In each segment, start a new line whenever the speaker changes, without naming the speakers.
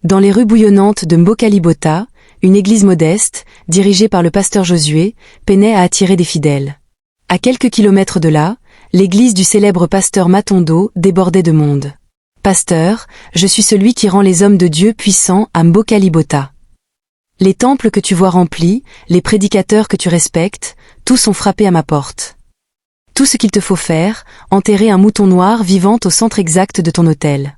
Dans les rues bouillonnantes de Mbokalibota, une église modeste, dirigée par le pasteur Josué, peinait à attirer des fidèles. À quelques kilomètres de là, l'église du célèbre pasteur Matondo débordait de monde. « Pasteur, je suis celui qui rend les hommes de Dieu puissants à Mbokalibota. Les temples que tu vois remplis, les prédicateurs que tu respectes, tous sont frappés à ma porte. Tout ce qu'il te faut faire, enterrer un mouton noir vivant au centre exact de ton autel. »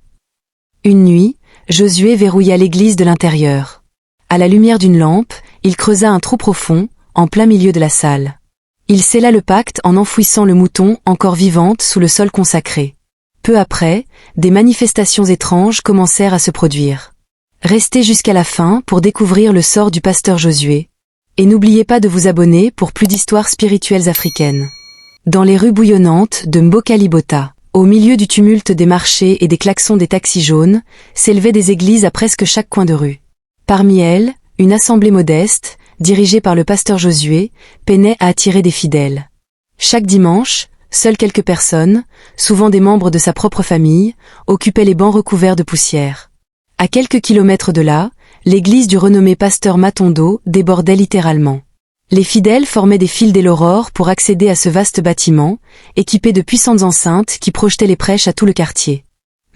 Une nuit, Josué verrouilla l'église de l'intérieur. À la lumière d'une lampe, il creusa un trou profond, en plein milieu de la salle. Il scella le pacte en enfouissant le mouton encore vivante sous le sol consacré. Peu après, des manifestations étranges commencèrent à se produire. Restez jusqu'à la fin pour découvrir le sort du pasteur Josué. Et n'oubliez pas de vous abonner pour plus d'histoires spirituelles africaines. Dans les rues bouillonnantes de Mbokalibota, au milieu du tumulte des marchés et des klaxons des taxis jaunes, s'élevaient des églises à presque chaque coin de rue. Parmi elles, une assemblée modeste, dirigée par le pasteur Josué, peinait à attirer des fidèles. Chaque dimanche, seules quelques personnes, souvent des membres de sa propre famille, occupaient les bancs recouverts de poussière. À quelques kilomètres de là, l'église du renommé pasteur Matondo débordait littéralement. Les fidèles formaient des files dès l'aurore pour accéder à ce vaste bâtiment, équipé de puissantes enceintes qui projetaient les prêches à tout le quartier.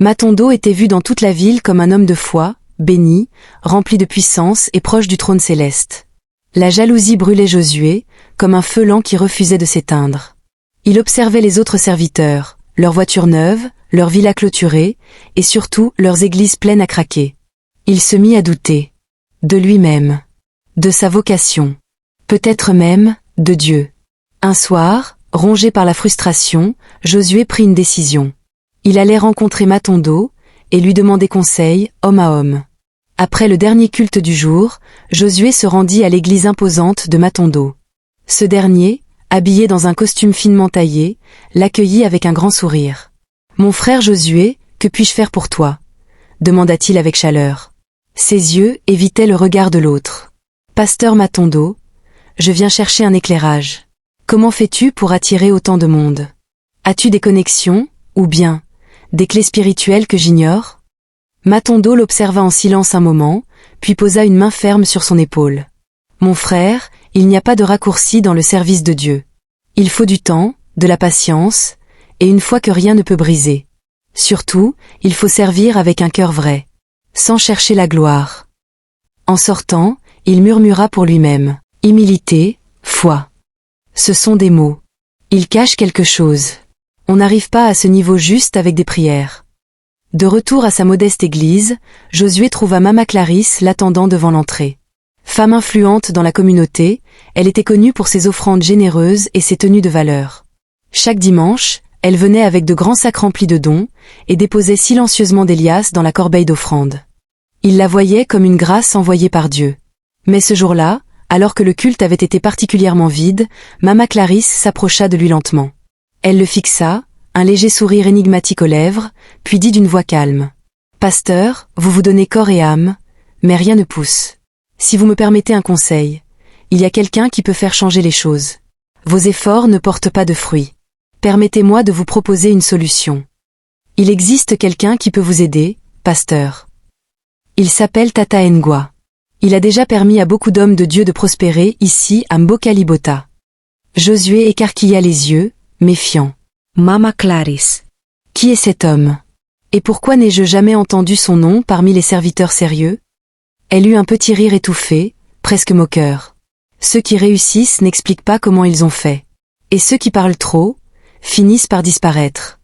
Matondo était vu dans toute la ville comme un homme de foi, béni, rempli de puissance et proche du trône céleste. La jalousie brûlait Josué, comme un feu lent qui refusait de s'éteindre. Il observait les autres serviteurs, leurs voitures neuves, leurs villas clôturées, et surtout leurs églises pleines à craquer. Il se mit à douter. De lui-même. De sa vocation. Peut-être même, de Dieu. Un soir, rongé par la frustration, Josué prit une décision. Il allait rencontrer Matondo, et lui demander conseil, homme à homme. Après le dernier culte du jour, Josué se rendit à l'église imposante de Matondo. Ce dernier, habillé dans un costume finement taillé, l'accueillit avec un grand sourire. « Mon frère Josué, que puis-je faire pour toi ?» demanda-t-il avec chaleur. Ses yeux évitaient le regard de l'autre. « Pasteur Matondo, je viens chercher un éclairage. Comment fais-tu pour attirer autant de monde? As-tu des connexions, ou bien, des clés spirituelles que j'ignore ?» Matondo l'observa en silence un moment, puis posa une main ferme sur son épaule. « Mon frère, il n'y a pas de raccourci dans le service de Dieu. Il faut du temps, de la patience, et une foi que rien ne peut briser. Surtout, il faut servir avec un cœur vrai, sans chercher la gloire. » En sortant, il murmura pour lui-même. Humilité, foi. Ce sont des mots. Ils cachent quelque chose. On n'arrive pas à ce niveau juste avec des prières. De retour à sa modeste église, Josué trouva Mama Clarisse l'attendant devant l'entrée. Femme influente dans la communauté, elle était connue pour ses offrandes généreuses et ses tenues de valeur. Chaque dimanche, elle venait avec de grands sacs remplis de dons, et déposait silencieusement des liasses dans la corbeille d'offrandes. Il la voyait comme une grâce envoyée par Dieu. Mais ce jour-là, alors que le culte avait été particulièrement vide, Mama Clarisse s'approcha de lui lentement. Elle le fixa, un léger sourire énigmatique aux lèvres, puis dit d'une voix calme. « Pasteur, vous vous donnez corps et âme, mais rien ne pousse. Si vous me permettez un conseil, il y a quelqu'un qui peut faire changer les choses. Vos efforts ne portent pas de fruits. Permettez-moi de vous proposer une solution. Il existe quelqu'un qui peut vous aider, pasteur. Il s'appelle Tata Ngwa. Il a déjà permis à beaucoup d'hommes de Dieu de prospérer ici à Mbokalibota. » Josué écarquilla les yeux, méfiant. « Mama Clarisse. Qui est cet homme? Et pourquoi n'ai-je jamais entendu son nom parmi les serviteurs sérieux ?» Elle eut un petit rire étouffé, presque moqueur. Ceux qui réussissent n'expliquent pas comment ils ont fait. Et ceux qui parlent trop, finissent par disparaître.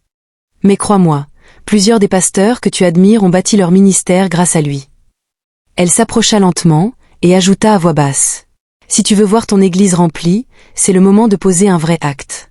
Mais crois-moi, plusieurs des pasteurs que tu admires ont bâti leur ministère grâce à lui. Elle s'approcha lentement, et ajouta à voix basse. « Si tu veux voir ton église remplie, c'est le moment de poser un vrai acte. »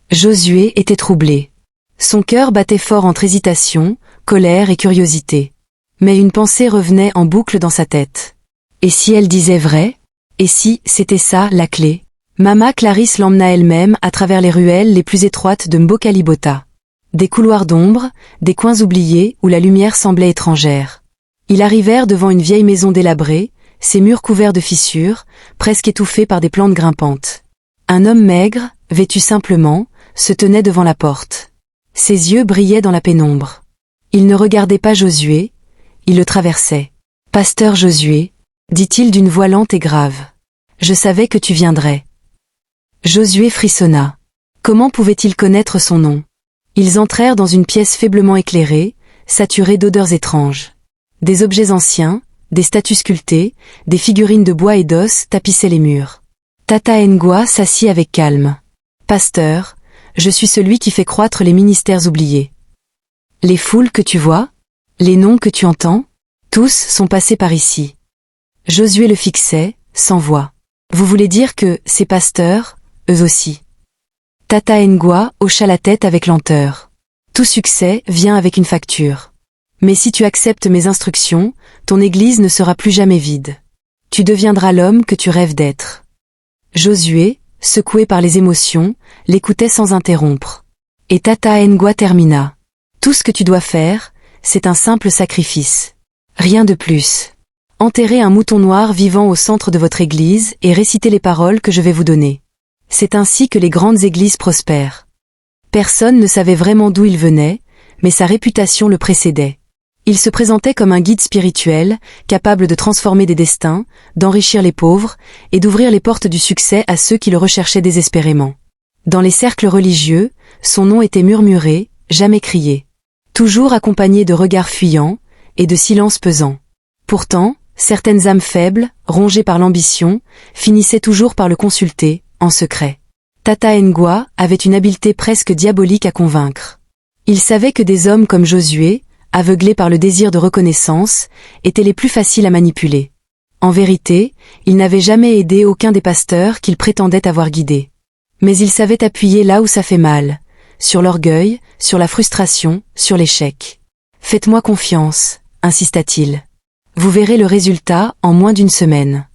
Josué était troublé. Son cœur battait fort entre hésitation, colère et curiosité. Mais une pensée revenait en boucle dans sa tête. Et si elle disait vrai? Et si c'était ça, la clé? Mama Clarisse l'emmena elle-même à travers les ruelles les plus étroites de Mbokalibota. Des couloirs d'ombre, des coins oubliés où la lumière semblait étrangère. Ils arrivèrent devant une vieille maison délabrée, ses murs couverts de fissures, presque étouffés par des plantes grimpantes. Un homme maigre, vêtu simplement, se tenait devant la porte. Ses yeux brillaient dans la pénombre. Il ne regardait pas Josué, il le traversait. Pasteur Josué, dit-il d'une voix lente et grave. Je savais que tu viendrais. Josué frissonna. Comment pouvait-il connaître son nom? Ils entrèrent dans une pièce faiblement éclairée, saturée d'odeurs étranges. Des objets anciens, des statues sculptées, des figurines de bois et d'os tapissaient les murs. Tata Ngwa s'assit avec calme. Pasteur, je suis celui qui fait croître les ministères oubliés. Les foules que tu vois, les noms que tu entends, tous sont passés par ici. Josué le fixait, sans voix. Vous voulez dire que ces pasteurs, eux aussi? Tata Ngwa hocha la tête avec lenteur. Tout succès vient avec une facture. Mais si tu acceptes mes instructions, ton église ne sera plus jamais vide. Tu deviendras l'homme que tu rêves d'être. Josué, secoué par les émotions, l'écoutait sans interrompre. Et Tata Ngwa termina. Tout ce que tu dois faire, c'est un simple sacrifice. Rien de plus. Enterrez un mouton noir vivant au centre de votre église et récitez les paroles que je vais vous donner. C'est ainsi que les grandes églises prospèrent. Personne ne savait vraiment d'où il venait, mais sa réputation le précédait. Il se présentait comme un guide spirituel, capable de transformer des destins, d'enrichir les pauvres, et d'ouvrir les portes du succès à ceux qui le recherchaient désespérément. Dans les cercles religieux, son nom était murmuré, jamais crié. Toujours accompagné de regards fuyants, et de silences pesants. Pourtant, certaines âmes faibles, rongées par l'ambition, finissaient toujours par le consulter, en secret. Tata Ngwa avait une habileté presque diabolique à convaincre. Il savait que des hommes comme Josué, aveuglés par le désir de reconnaissance, étaient les plus faciles à manipuler. En vérité, il n'avait jamais aidé aucun des pasteurs qu'il prétendait avoir guidés. Mais il savait appuyer là où ça fait mal, sur l'orgueil, sur la frustration, sur l'échec. « Faites-moi confiance », insista-t-il. Vous verrez le résultat en moins d'une semaine.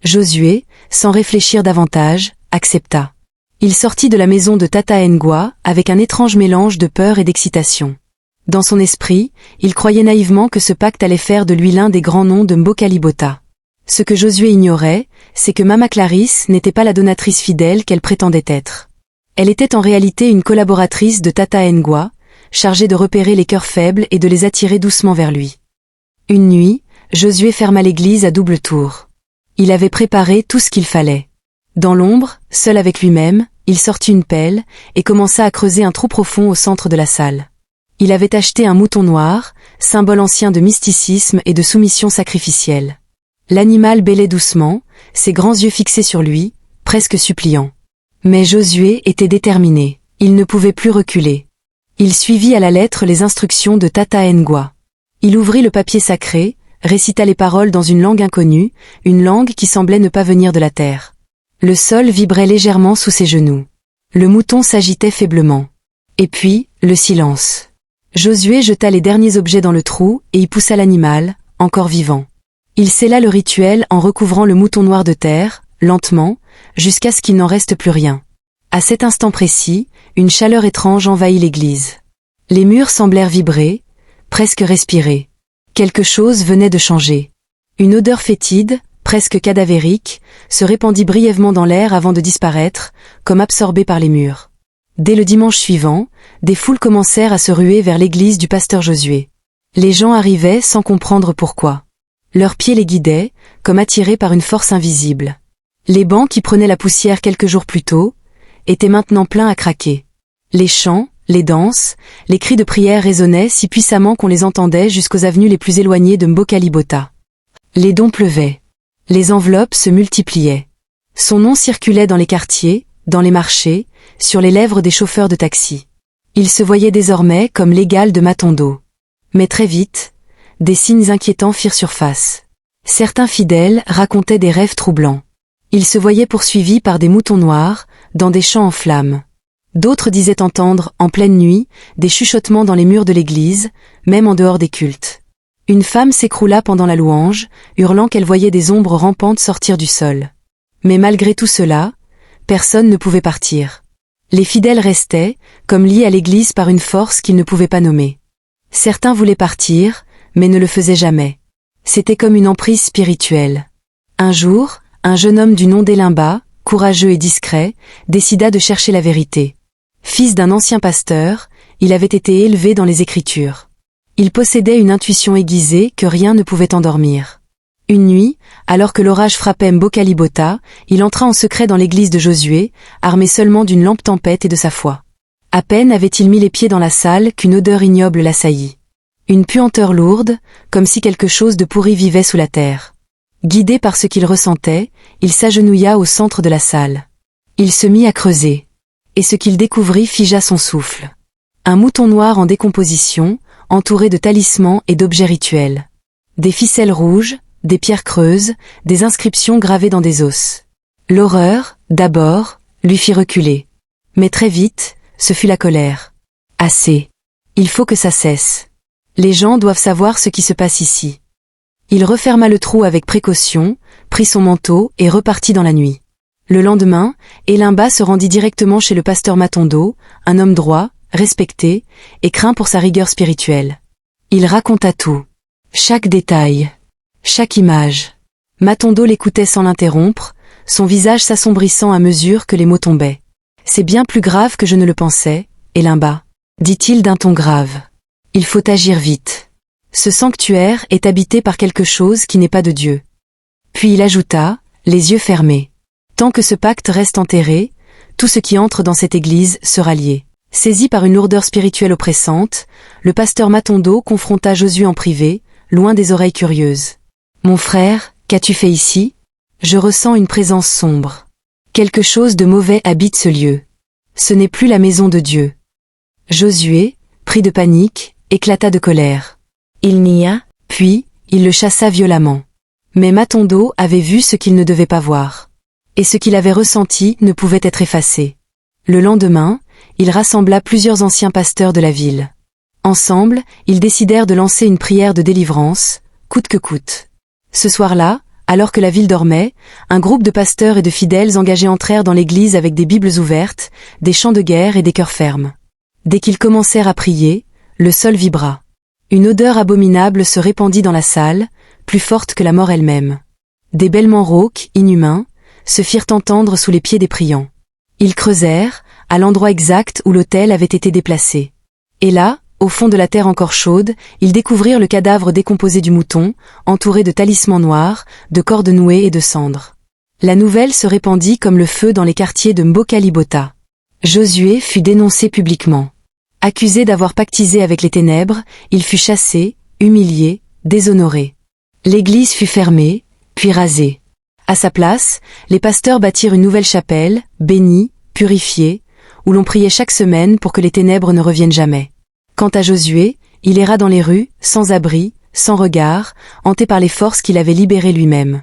Josué, sans réfléchir davantage, accepta. Il sortit de la maison de Tata Ngwa avec un étrange mélange de peur et d'excitation. Dans son esprit, il croyait naïvement que ce pacte allait faire de lui l'un des grands noms de Mbokalibota. Ce que Josué ignorait, c'est que Mama Clarisse n'était pas la donatrice fidèle qu'elle prétendait être. Elle était en réalité une collaboratrice de Tata Ngwa, chargée de repérer les cœurs faibles et de les attirer doucement vers lui. Une nuit, Josué ferma l'église à double tour. Il avait préparé tout ce qu'il fallait. Dans l'ombre, seul avec lui-même, il sortit une pelle et commença à creuser un trou profond au centre de la salle. Il avait acheté un mouton noir, symbole ancien de mysticisme et de soumission sacrificielle. L'animal bêlait doucement, ses grands yeux fixés sur lui, presque suppliants. Mais Josué était déterminé, il ne pouvait plus reculer. Il suivit à la lettre les instructions de Tata Ngwa. Il ouvrit le papier sacré, récita les paroles dans une langue inconnue, une langue qui semblait ne pas venir de la terre. Le sol vibrait légèrement sous ses genoux. Le mouton s'agitait faiblement. Et puis, le silence. Josué jeta les derniers objets dans le trou et y poussa l'animal, encore vivant. Il scella le rituel en recouvrant le mouton noir de terre, lentement, jusqu'à ce qu'il n'en reste plus rien. À cet instant précis, une chaleur étrange envahit l'église. Les murs semblèrent vibrer, presque respirer. Quelque chose venait de changer. Une odeur fétide, presque cadavérique, se répandit brièvement dans l'air avant de disparaître, comme absorbée par les murs. Dès le dimanche suivant, des foules commencèrent à se ruer vers l'église du pasteur Josué. Les gens arrivaient sans comprendre pourquoi. Leurs pieds les guidaient, comme attirés par une force invisible. Les bancs qui prenaient la poussière quelques jours plus tôt, étaient maintenant pleins à craquer. Les chants, les danses, les cris de prière résonnaient si puissamment qu'on les entendait jusqu'aux avenues les plus éloignées de Mbokalibota. Les dons pleuvaient. Les enveloppes se multipliaient. Son nom circulait dans les quartiers, dans les marchés, sur les lèvres des chauffeurs de taxi. Il se voyait désormais comme l'égal de Matondo. Mais très vite, des signes inquiétants firent surface. Certains fidèles racontaient des rêves troublants. Ils se voyaient poursuivis par des moutons noirs, dans des champs en flammes. D'autres disaient entendre, en pleine nuit, des chuchotements dans les murs de l'église, même en dehors des cultes. Une femme s'écroula pendant la louange, hurlant qu'elle voyait des ombres rampantes sortir du sol. Mais malgré tout cela, personne ne pouvait partir. Les fidèles restaient, comme liés à l'église par une force qu'ils ne pouvaient pas nommer. Certains voulaient partir, mais ne le faisaient jamais. C'était comme une emprise spirituelle. Un jour, un jeune homme du nom d'Elimba, courageux et discret, décida de chercher la vérité. Fils d'un ancien pasteur, il avait été élevé dans les Écritures. Il possédait une intuition aiguisée que rien ne pouvait endormir. Une nuit, alors que l'orage frappait Mbokalibota, il entra en secret dans l'église de Josué, armé seulement d'une lampe tempête et de sa foi. À peine avait-il mis les pieds dans la salle qu'une odeur ignoble l'assaillit. Une puanteur lourde, comme si quelque chose de pourri vivait sous la terre. Guidé par ce qu'il ressentait, il s'agenouilla au centre de la salle. Il se mit à creuser. Et ce qu'il découvrit figea son souffle. Un mouton noir en décomposition, entouré de talismans et d'objets rituels. Des ficelles rouges, des pierres creuses, des inscriptions gravées dans des os. L'horreur, d'abord, lui fit reculer. Mais très vite, ce fut la colère. Assez. Il faut que ça cesse. Les gens doivent savoir ce qui se passe ici. Il referma le trou avec précaution, prit son manteau et repartit dans la nuit. Le lendemain, Elimba se rendit directement chez le pasteur Matondo, un homme droit, respecté, et craint pour sa rigueur spirituelle. Il raconta tout. Chaque détail. Chaque image. Matondo l'écoutait sans l'interrompre, son visage s'assombrissant à mesure que les mots tombaient. « C'est bien plus grave que je ne le pensais, Elimba, » dit-il d'un ton grave. « Il faut agir vite. Ce sanctuaire est habité par quelque chose qui n'est pas de Dieu. » Puis il ajouta, les yeux fermés. « Tant que ce pacte reste enterré, tout ce qui entre dans cette église sera lié. » Saisi par une lourdeur spirituelle oppressante, le pasteur Matondo confronta Josué en privé, loin des oreilles curieuses. « Mon frère, qu'as-tu fait ici ? Je ressens une présence sombre. Quelque chose de mauvais habite ce lieu. Ce n'est plus la maison de Dieu. » Josué, pris de panique, éclata de colère. Il nia, puis, il le chassa violemment. Mais Matondo avait vu ce qu'il ne devait pas voir. Et ce qu'il avait ressenti ne pouvait être effacé. Le lendemain, il rassembla plusieurs anciens pasteurs de la ville. Ensemble, ils décidèrent de lancer une prière de délivrance, coûte que coûte. Ce soir-là, alors que la ville dormait, un groupe de pasteurs et de fidèles engagés entrèrent dans l'église avec des bibles ouvertes, des chants de guerre et des cœurs fermes. Dès qu'ils commencèrent à prier, le sol vibra. Une odeur abominable se répandit dans la salle, plus forte que la mort elle-même. Des bêlements rauques, inhumains, se firent entendre sous les pieds des priants. Ils creusèrent, à l'endroit exact où l'autel avait été déplacé. Et là, au fond de la terre encore chaude, ils découvrirent le cadavre décomposé du mouton, entouré de talismans noirs, de cordes nouées et de cendres. La nouvelle se répandit comme le feu dans les quartiers de Mbokalibota. Josué fut dénoncé publiquement. Accusé d'avoir pactisé avec les ténèbres, il fut chassé, humilié, déshonoré. L'église fut fermée, puis rasée. À sa place, les pasteurs bâtirent une nouvelle chapelle, bénie, purifiée, où l'on priait chaque semaine pour que les ténèbres ne reviennent jamais. Quant à Josué, il erra dans les rues, sans abri, sans regard, hanté par les forces qu'il avait libérées lui-même.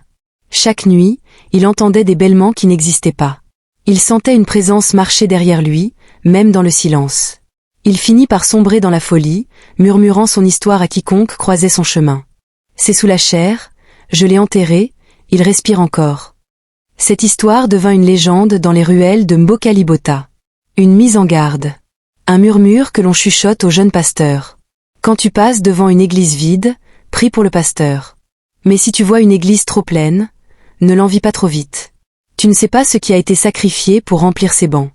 Chaque nuit, il entendait des bêlements qui n'existaient pas. Il sentait une présence marcher derrière lui, même dans le silence. Il finit par sombrer dans la folie, murmurant son histoire à quiconque croisait son chemin. C'est sous la chair, je l'ai enterré, il respire encore. Cette histoire devint une légende dans les ruelles de Mbokalibota. Une mise en garde. Un murmure que l'on chuchote aux jeunes pasteurs. Quand tu passes devant une église vide, prie pour le pasteur. Mais si tu vois une église trop pleine, ne l'envie pas trop vite. Tu ne sais pas ce qui a été sacrifié pour remplir ces bancs.